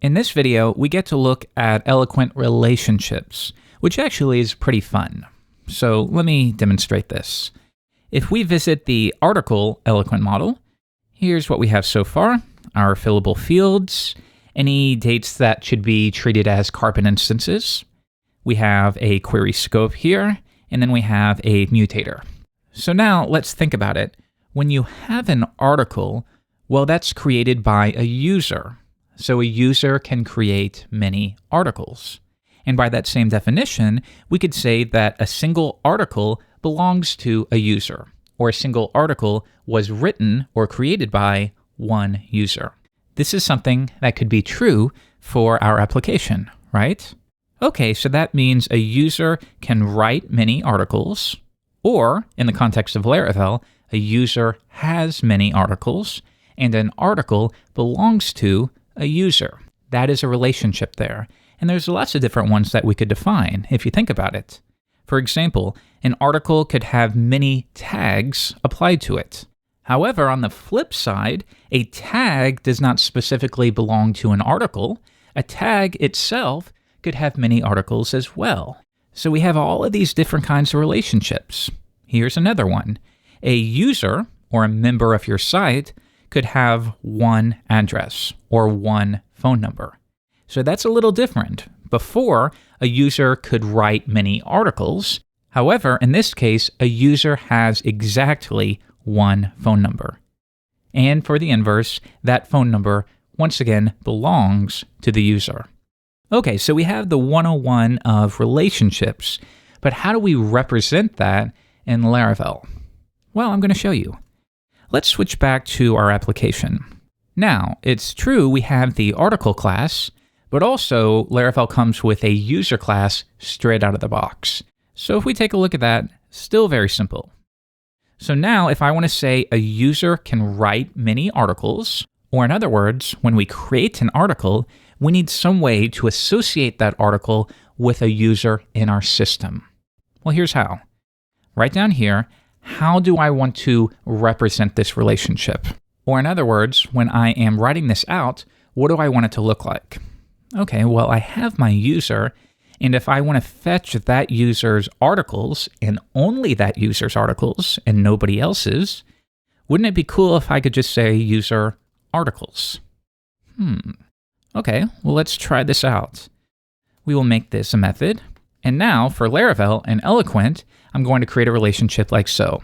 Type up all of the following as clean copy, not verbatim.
In this video, we get to look at Eloquent Relationships, which actually is pretty fun. So let me demonstrate this. If we visit the article Eloquent model, here's what we have so far. Our fillable fields, any dates that should be treated as carbon instances. We have a query scope here, and then we have a mutator. So now let's think about it. When you have an article, well, that's created by a user. So a user can create many articles. And by that same definition, we could say that a single article belongs to a user, or a single article was written or created by one user. This is something that could be true for our application, right? Okay, so that means a user can write many articles, or in the context of Laravel, a user has many articles, and an article belongs to a user. That is a relationship there. And there's lots of different ones that we could define if you think about it. For example, an article could have many tags applied to it. However, on the flip side, a tag does not specifically belong to an article. A tag itself could have many articles as well. So we have all of these different kinds of relationships. Here's another one. A user, or a member of your site, could have one address or one phone number. So that's a little different. Before, a user could write many articles. However, in this case, a user has exactly one phone number. And for the inverse, that phone number, once again, belongs to the user. Okay, so we have the 101 of relationships, but how do we represent that in Laravel? Well, I'm going to show you. Let's switch back to our application. Now, it's true we have the article class, but also Laravel comes with a user class straight out of the box. So if we take a look at that, still very simple. So now if I want to say a user can write many articles, or in other words, when we create an article, we need some way to associate that article with a user in our system. Well, here's how. Right down here, how do I want to represent this relationship? Or in other words, when I am writing this out, what do I want it to look like? Okay, well, I have my user, and if I want to fetch that user's articles, and only that user's articles, and nobody else's, wouldn't it be cool if I could just say user articles? Okay, well, let's try this out. We will make this a method. And now for Laravel and Eloquent, I'm going to create a relationship like so.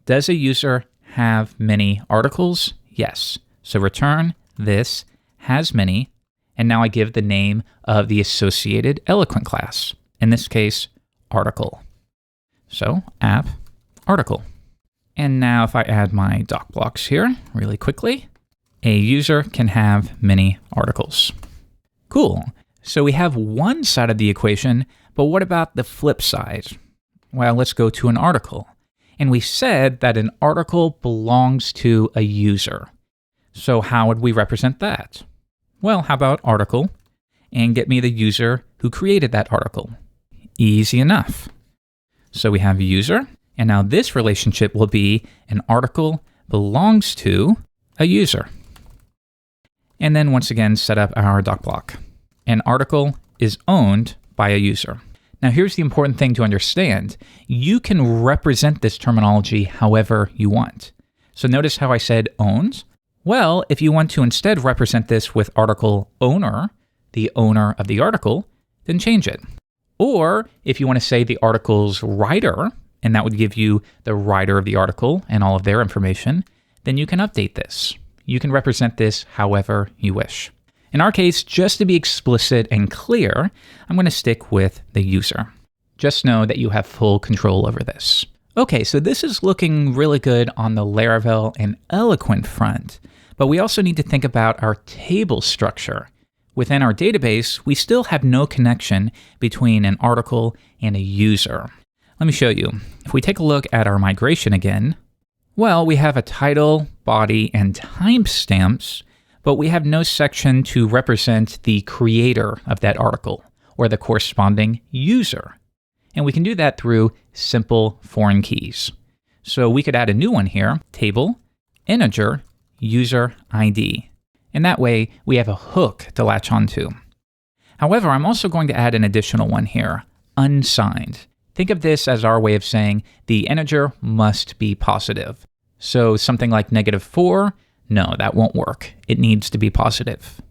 Does a user have many articles? Yes. So return this has many, and now I give the name of the associated Eloquent class. In this case, article. So app article. And now if I add my doc blocks here really quickly, a user can have many articles. Cool. So we have one side of the equation, but what about the flip side? Well, let's go to an article. And we said that an article belongs to a user. So how would we represent that? Well, how about article and get me the user who created that article? Easy enough. So we have user, and now this relationship will be an article belongs to a user. And then once again, set up our doc block. An article is owned by a user. Now here's the important thing to understand. You can represent this terminology however you want. So notice how I said owns. Well, if you want to instead represent this with article owner, the owner of the article, then change it. Or if you want to say the article's writer, and that would give you the writer of the article and all of their information, then you can update this. You can represent this however you wish. In our case, just to be explicit and clear, I'm going to stick with the user. Just know that you have full control over this. Okay, so this is looking really good on the Laravel and Eloquent front, but we also need to think about our table structure. Within our database, we still have no connection between an article and a user. Let me show you. If we take a look at our migration again, well, we have a title, body, and timestamps, but we have no section to represent the creator of that article or the corresponding user. And we can do that through simple foreign keys. So we could add a new one here, table, integer, user ID. And that way, we have a hook to latch onto. However, I'm also going to add an additional one here, unsigned. Think of this as our way of saying the integer must be positive. So something like -4, no, that won't work. It needs to be positive.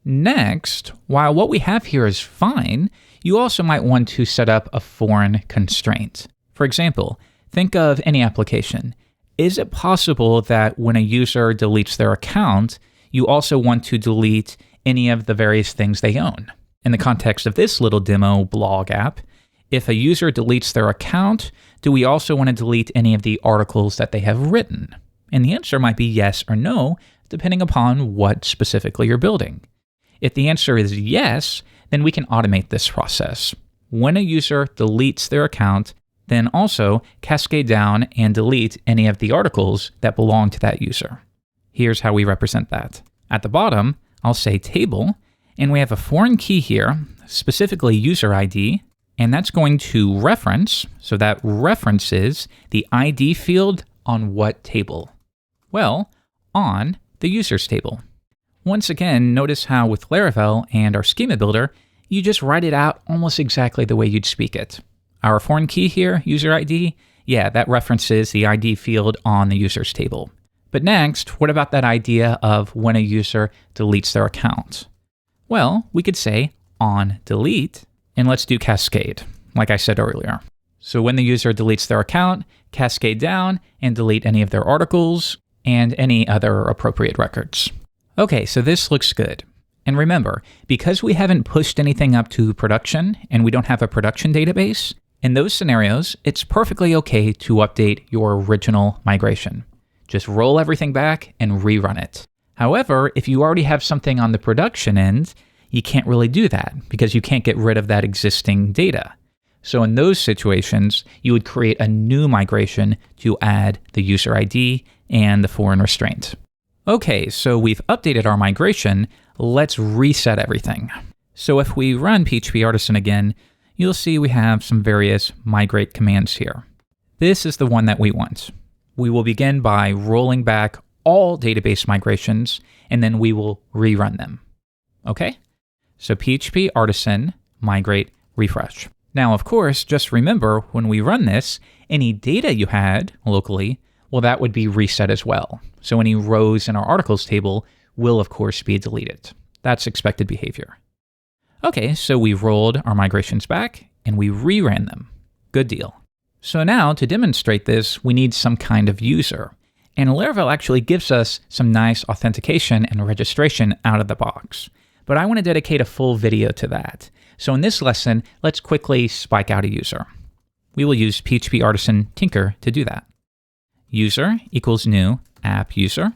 Next, while what we have here is fine, you also might want to set up a foreign constraint. For example, think of any application. Is it possible that when a user deletes their account, you also want to delete any of the various things they own? In the context of this little demo blog app, if a user deletes their account, do we also want to delete any of the articles that they have written? And the answer might be yes or no, depending upon what specifically you're building. If the answer is yes, then we can automate this process. When a user deletes their account, then also cascade down and delete any of the articles that belong to that user. Here's how we represent that. At the bottom, I'll say table, and we have a foreign key here, specifically user ID, and that's going to reference, so that references the ID field on what table? Well, on the users table. Once again, notice how with Laravel and our schema builder, you just write it out almost exactly the way you'd speak it. Our foreign key here, user ID, yeah, that references the ID field on the users table. But next, what about that idea of when a user deletes their account? Well, we could say on delete, and let's do cascade, like I said earlier. So when the user deletes their account, cascade down and delete any of their articles and any other appropriate records. Okay, so this looks good. And remember, because we haven't pushed anything up to production and we don't have a production database, in those scenarios, it's perfectly okay to update your original migration. Just roll everything back and rerun it. However, if you already have something on the production end, you can't really do that because you can't get rid of that existing data. So in those situations, you would create a new migration to add the user ID and the foreign restraint. Okay, so we've updated our migration. Let's reset everything. So if we run PHP Artisan again, you'll see we have some various migrate commands here. This is the one that we want. We will begin by rolling back all database migrations, and then we will rerun them. Okay? So PHP Artisan, migrate, refresh. Now, of course, just remember when we run this, any data you had locally, well, that would be reset as well. So any rows in our articles table will, of course, be deleted. That's expected behavior. Okay, so we rolled our migrations back and we reran them. Good deal. So now to demonstrate this, we need some kind of user. And Laravel actually gives us some nice authentication and registration out of the box. But I want to dedicate a full video to that. So in this lesson, let's quickly spike out a user. We will use PHP Artisan Tinker to do that. User equals new app user.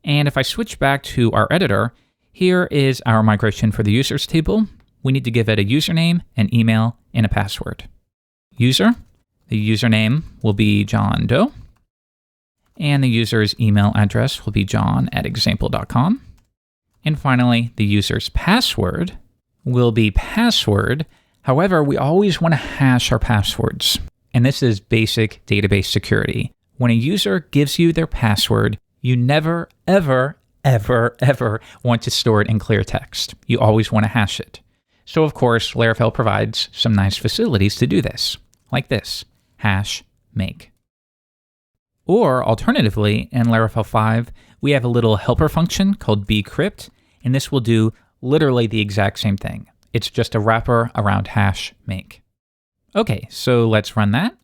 And if I switch back to our editor, here is our migration for the users table. We need to give it a username, an email, and a password. User, the username will be John Doe. And the user's email address will be john@example.com. And finally, the user's password will be password. However, we always want to hash our passwords. And this is basic database security. When a user gives you their password, you never, ever, ever, ever want to store it in clear text. You always want to hash it. So of course, Laravel provides some nice facilities to do this, like this, hash make. Or alternatively, in Laravel 5, we have a little helper function called bcrypt, and this will do literally the exact same thing. It's just a wrapper around hash make. Okay, so let's run that.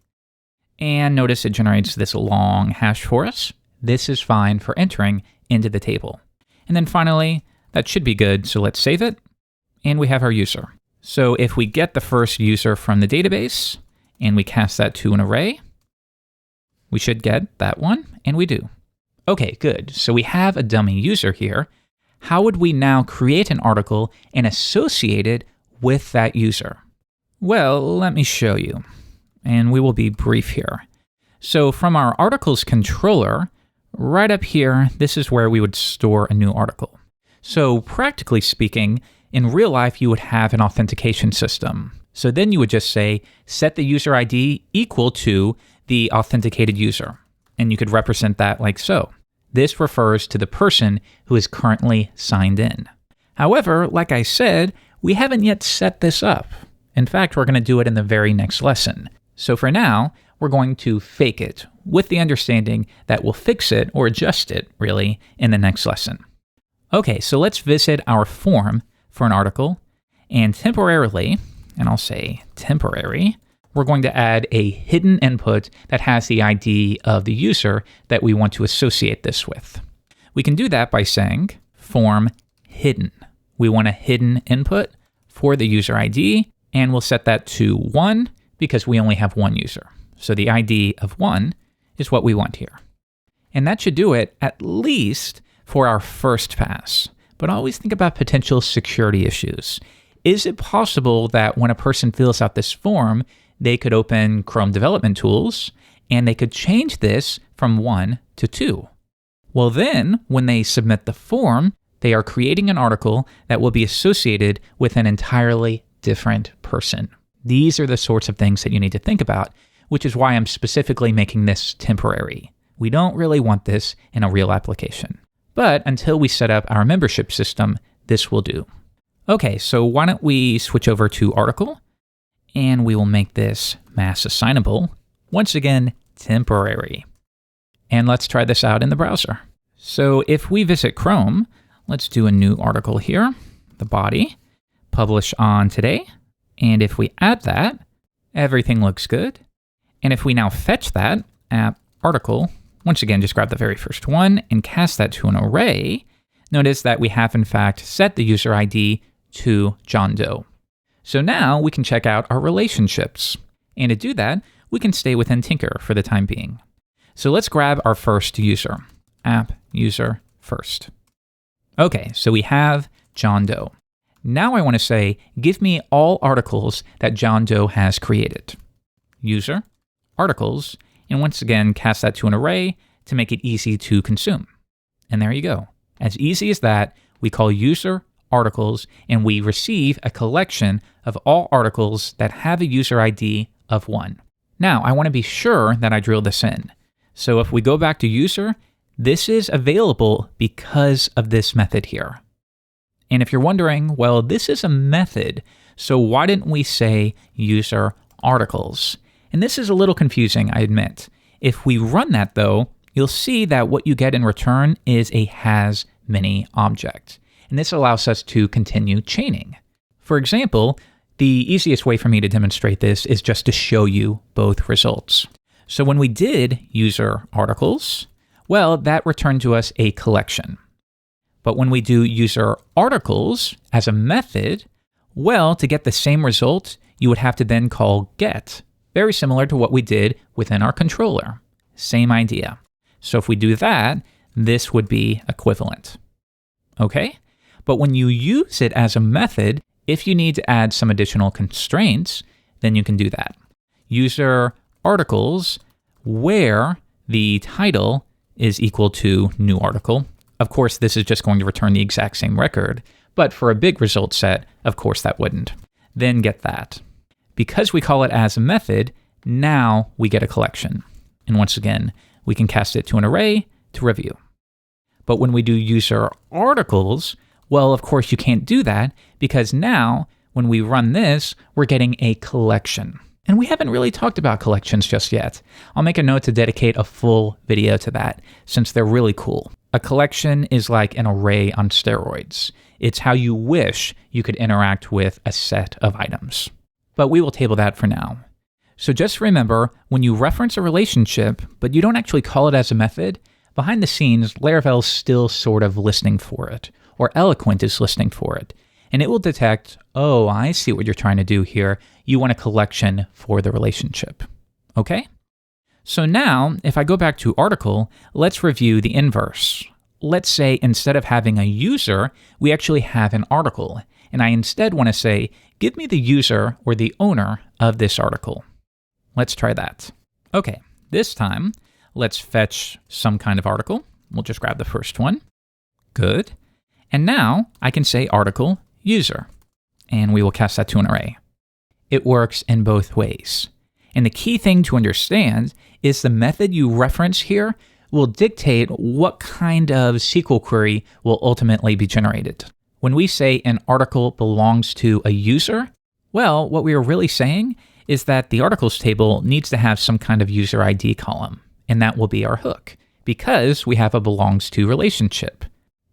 And notice it generates this long hash for us. This is fine for entering into the table. And then finally, that should be good, so let's save it. And we have our user. So if we get the first user from the database, and we cast that to an array, we should get that one, and we do. Okay, good. So we have a dummy user here. How would we now create an article and associate it with that user? Well, let me show you. And we will be brief here. So from our articles controller, right up here, this is where we would store a new article. So practically speaking, in real life, you would have an authentication system. So then you would just say, set the user ID equal to the authenticated user. And you could represent that like so. This refers to the person who is currently signed in. However, like I said, we haven't yet set this up. In fact, we're going to do it in the very next lesson. So for now, we're going to fake it with the understanding that we'll fix it or adjust it, really, in the next lesson. Okay, so let's visit our form for an article, and temporarily, and I'll say temporary, we're going to add a hidden input that has the ID of the user that we want to associate this with. We can do that by saying form hidden. We want a hidden input for the user ID, and we'll set that to 1 because we only have one user. So the ID of 1 is what we want here. And that should do it at least for our first pass. But always think about potential security issues. Is it possible that when a person fills out this form, they could open Chrome development tools and they could change this from 1 to 2? Well, then when they submit the form, they are creating an article that will be associated with an entirely different person. These are the sorts of things that you need to think about, which is why I'm specifically making this temporary. We don't really want this in a real application. But until we set up our membership system, this will do. Okay, so why don't we switch over to article, and we will make this mass assignable. Once again, temporary. And let's try this out in the browser. So if we visit Chrome, let's do a new article here, the body, publish on today. And if we add that, everything looks good. And if we now fetch that app article, once again, just grab the very first one and cast that to an array, notice that we have in fact set the user ID to John Doe. So now we can check out our relationships. And to do that, we can stay within Tinker for the time being. So let's grab our first user, app user first. Okay, so we have John Doe. Now I want to say, give me all articles that John Doe has created. User, articles, and once again, cast that to an array to make it easy to consume. And there you go. As easy as that, we call user articles, and we receive a collection of all articles that have a user ID of 1. Now, I want to be sure that I drill this in. So if we go back to user, this is available because of this method here. And if you're wondering, well, this is a method, so why didn't we say user articles? And this is a little confusing, I admit. If we run that though, you'll see that what you get in return is a has many object. And this allows us to continue chaining. For example, the easiest way for me to demonstrate this is just to show you both results. So when we did user articles, well, that returned to us a collection. But when we do user articles as a method, well, to get the same result, you would have to then call get. Very similar to what we did within our controller. Same idea. So if we do that, this would be equivalent. Okay? But when you use it as a method, if you need to add some additional constraints, then you can do that. User articles where the title is equal to new article. Of course, this is just going to return the exact same record, but for a big result set, of course that wouldn't. Then get that. Because we call it as a method, now we get a collection. And once again, we can cast it to an array to review. But when we do user articles, well, of course you can't do that because now when we run this, we're getting a collection. And we haven't really talked about collections just yet. I'll make a note to dedicate a full video to that since they're really cool. A collection is like an array on steroids. It's how you wish you could interact with a set of items. But we will table that for now. So just remember, when you reference a relationship, but you don't actually call it as a method, behind the scenes, Laravel's still sort of listening for it, or Eloquent is listening for it. And it will detect, oh, I see what you're trying to do here. You want a collection for the relationship. Okay? So now, if I go back to article, let's review the inverse. Let's say instead of having a user, we actually have an article. And I instead want to say, give me the user or the owner of this article. Let's try that. Okay, this time, let's fetch some kind of article. We'll just grab the first one. Good. And now I can say article user, and we will cast that to an array. It works in both ways. And the key thing to understand is the method you reference here will dictate what kind of SQL query will ultimately be generated. When we say an article belongs to a user, well, what we are really saying is that the articles table needs to have some kind of user ID column, and that will be our hook, because we have a belongs to relationship.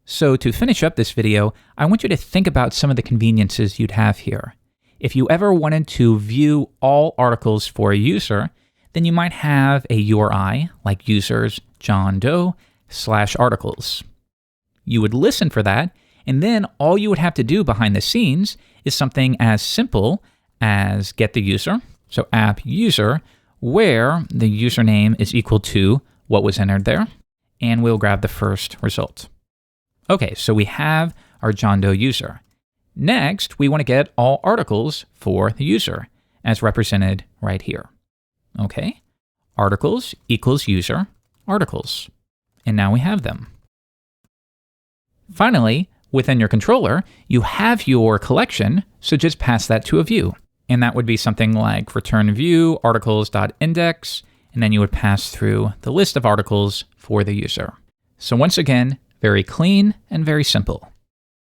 So to finish up this video, I want you to think about some of the conveniences you'd have here. If you ever wanted to view all articles for a user, then you might have a URI like users John Doe /articles. You would listen for that, and then all you would have to do behind the scenes is something as simple as get the user, so app user, where the username is equal to what was entered there, and we'll grab the first result. Okay, so we have our John Doe user. Next, we want to get all articles for the user, as represented right here. Okay, articles equals user articles, and now we have them. Finally, within your controller, you have your collection, so just pass that to a view. And that would be something like return view articles.index, and then you would pass through the list of articles for the user. So once again, very clean and very simple.